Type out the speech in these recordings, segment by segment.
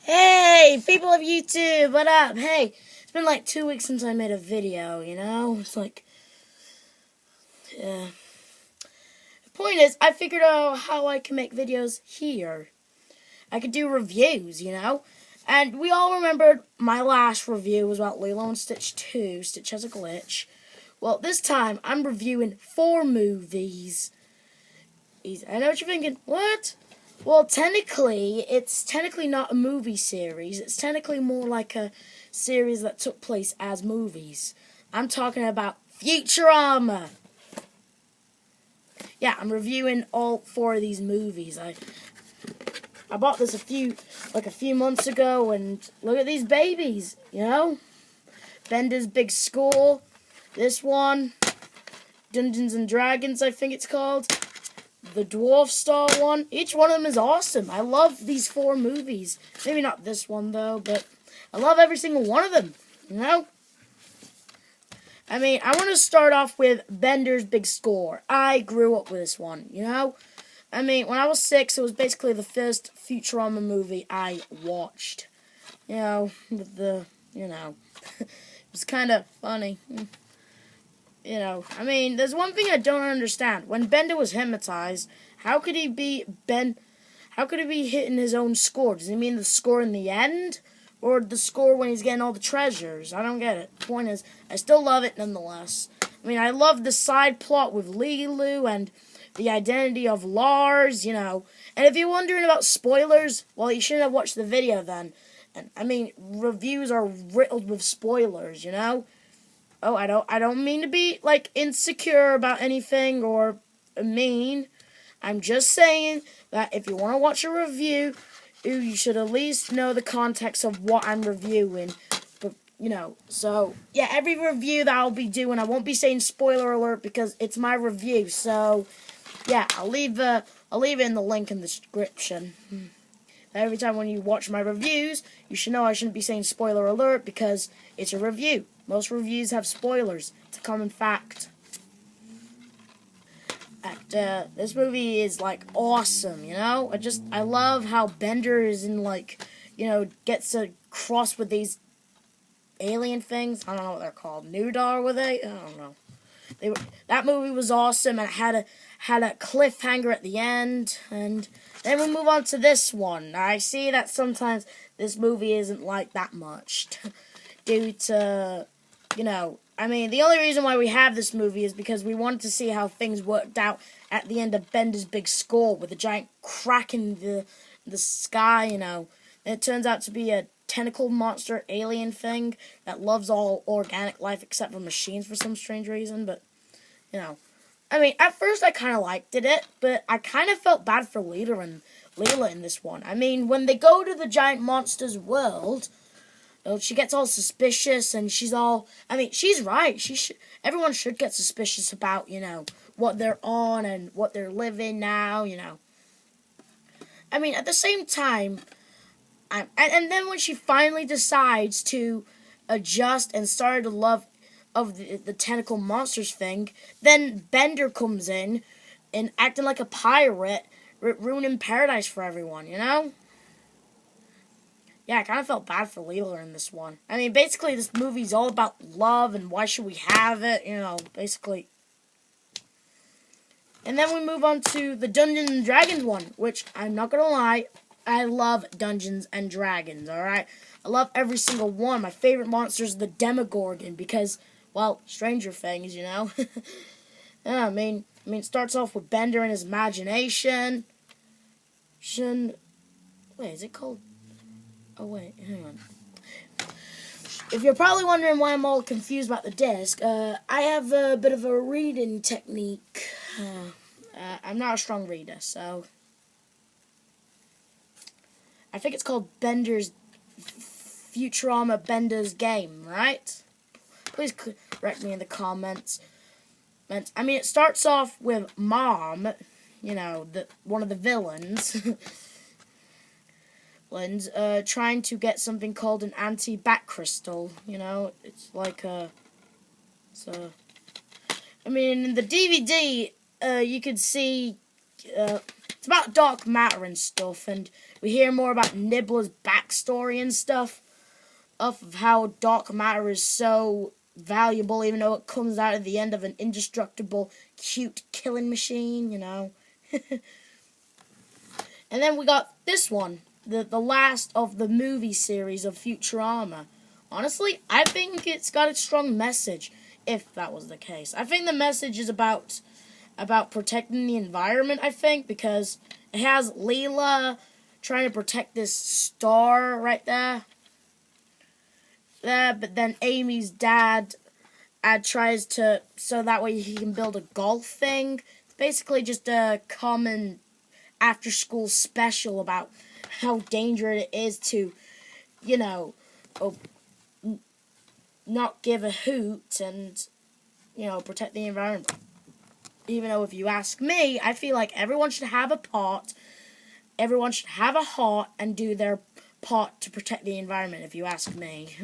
Hey, people of YouTube, what up? Hey, it's been like 2 weeks since I made a video, you know? It's like, yeah. The point is, I figured out how I can make videos here. I could do reviews, you know? And we all remembered my last review was about Lilo and Stitch 2, Stitch Has a Glitch. Well, this time, I'm reviewing 4 movies. I know what you're thinking, what? Well, technically, it's technically not a movie series. It's technically more like a series that took place as movies. I'm talking about Futurama. Yeah, I'm reviewing all 4 of these movies. I bought this a few months ago, and look at these babies, you know? Bender's Big School, this one, Dungeons and Dragons, I think it's called. The Dwarf Star one. Each one of them is awesome. I love these 4 movies. Maybe not this one, though, but I love every single one of them, you know? I mean, I want to start off with Bender's Big Score. I grew up with this one, you know? I mean, when I was 6, it was basically the first Futurama movie I watched. You know, it was kind of funny. You know, I mean, there's one thing I don't understand. When Bender was hypnotized, how could he be hitting his own score? Does he mean the score in the end? Or the score when he's getting all the treasures? I don't get it. The point is, I still love it nonetheless. I mean, I love the side plot with Lulu and the identity of Lars, you know. And if you're wondering about spoilers, well, you shouldn't have watched the video then. And I mean, reviews are riddled with spoilers, you know. Oh, I don't mean to be, like, insecure about anything or mean. I'm just saying that if you want to watch a review, you should at least know the context of what I'm reviewing. But, you know, so, yeah, every review that I'll be doing, I won't be saying spoiler alert because it's my review. So, yeah, I'll leave it in the link in the description. Every time when you watch my reviews, you should know I shouldn't be saying spoiler alert because it's a review. Most reviews have spoilers. It's a common fact. This movie is, like, awesome, you know? I love how Bender is in, like, you know, gets to cross with these alien things. I don't know what they're called. Noodar, were they? I don't know. That movie was awesome, and it had a cliffhanger at the end, and then we move on to this one. I see that sometimes this movie isn't like that much due to, you know, I mean, the only reason why we have this movie is because we wanted to see how things worked out at the end of Bender's Big Score with a giant crack in the sky, you know. And it turns out to be a tentacle monster alien thing that loves all organic life except for machines for some strange reason, but, you know. I mean, at first I kind of liked it, but I kind of felt bad for Leela in this one. I mean, when they go to the giant monster's world, she gets all suspicious, and she's right. Everyone should get suspicious about, you know, what they're on and what they're living now, you know. I mean, at the same time, and then when she finally decides to adjust and start to love of the tentacle monsters thing, then Bender comes in and acting like a pirate, ruining paradise for everyone, you know? Yeah, I kind of felt bad for Leela in this one. I mean, basically, this movie's all about love and why should we have it, you know, basically. And then we move on to the Dungeons and Dragons one, which, I'm not gonna lie, I love Dungeons and Dragons, alright? I love every single one. My favorite monster is the Demogorgon because, well, Stranger Things, you know? Yeah, I mean, it starts off with Bender and his imagination. Wait, is it called... Oh, wait, hang on. If you're probably wondering why I'm all confused about the disc, I have a bit of a reading technique. I'm not a strong reader, so... I think it's called Futurama Bender's Game, right? Please correct me in the comments. I mean, it starts off with Mom, you know, one of the villains... trying to get something called an anti-bat crystal, you know, it's like I mean, in the DVD, you could see, it's about dark matter and stuff, and we hear more about Nibbler's backstory and stuff, of how dark matter is so valuable, even though it comes out at the end of an indestructible, cute killing machine, you know. And then we got this one, the last of the movie series of Futurama. Honestly, I think it's got a strong message, if that was the case. I think the message is about protecting the environment, I think, because it has Leela trying to protect this star right there. But then Amy's dad tries to, so that way he can build a golf thing. It's basically just a common after-school special about how dangerous it is to, you know, not give a hoot and, you know, protect the environment. Even though, if you ask me, I feel like everyone should have a part, everyone should have a heart and do their part to protect the environment, if you ask me.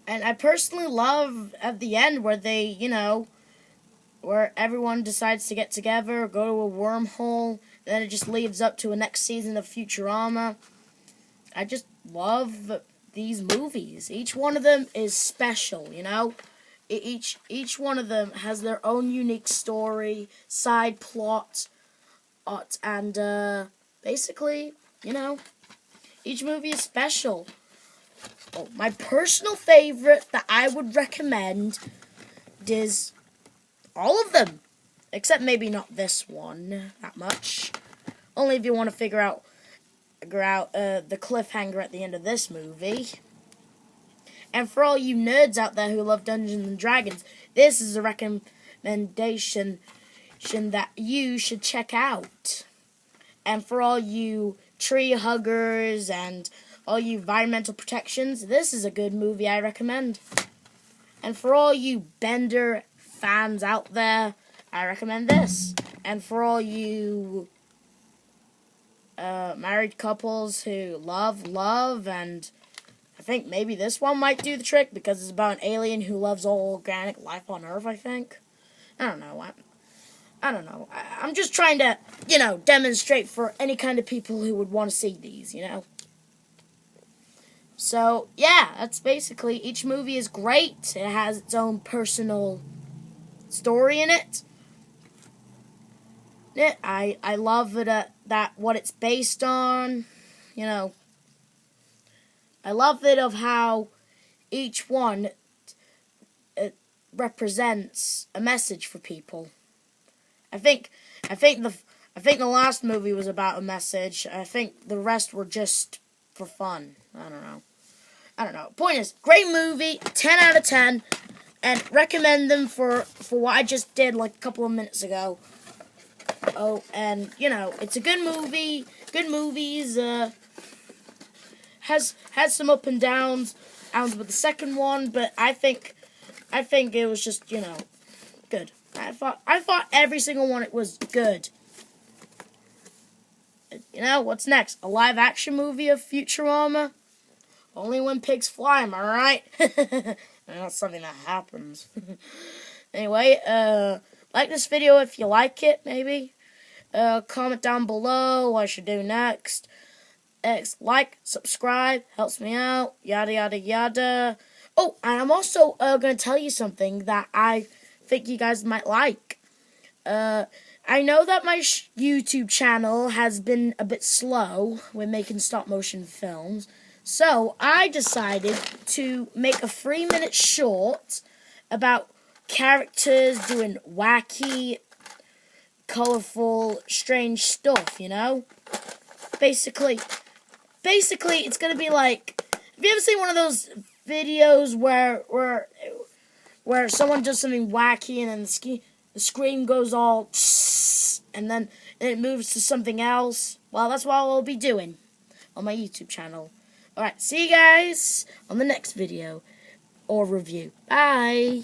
And I personally love at the end where they, you know, where everyone decides to get together, go to a wormhole, and then it just leads up to a next season of Futurama. I just love these movies. Each one of them is special, you know? Each one of them has their own unique story, side plot, and basically, you know, each movie is special. Oh, my personal favorite that I would recommend is all of them, except maybe not this one that much. Only if you want to figure out the cliffhanger at the end of this movie. And for all you nerds out there who love Dungeons and Dragons, this is a recommendation that you should check out. And for all you tree huggers and all you environmental protections, this is a good movie I recommend. And for all you Bender fans out there, I recommend this. And for all you married couples who love, and I think maybe this one might do the trick because it's about an alien who loves all organic life on Earth, I think. I don't know. I don't know. I'm just trying to, you know, demonstrate for any kind of people who would want to see these, you know. So, yeah, that's basically, each movie is great. It has its own personal story in it. I love it that what it's based on, you know. I love it of how each one represents a message for people. I think the last movie was about a message. I think the rest were just for fun. I don't know. Point is, great movie, 10 out of 10, and recommend them for what I just did like a couple of minutes ago. Oh, and you know, it's a good movie. Good movies. Has some up and downs with the second one, but I think it was just, you know, good. I thought every single one it was good. You know, what's next? A live action movie of Futurama? Only when pigs fly, am I right? That's something that happens. Anyway, like this video if you like it, maybe. Comment down below what I should do next. Like, subscribe, helps me out, yada yada yada. Oh, and I'm also going to tell you something that I think you guys might like. I know that my YouTube channel has been a bit slow with making stop-motion films, so I decided to make a 3-minute short about characters doing wacky, colorful, strange stuff, you know? Basically, it's gonna be like, have you ever seen one of those videos where someone does something wacky and then the screen goes all and then it moves to something else? Well, that's what I'll be doing on my YouTube channel. Alright, see you guys on the next video or review. Bye!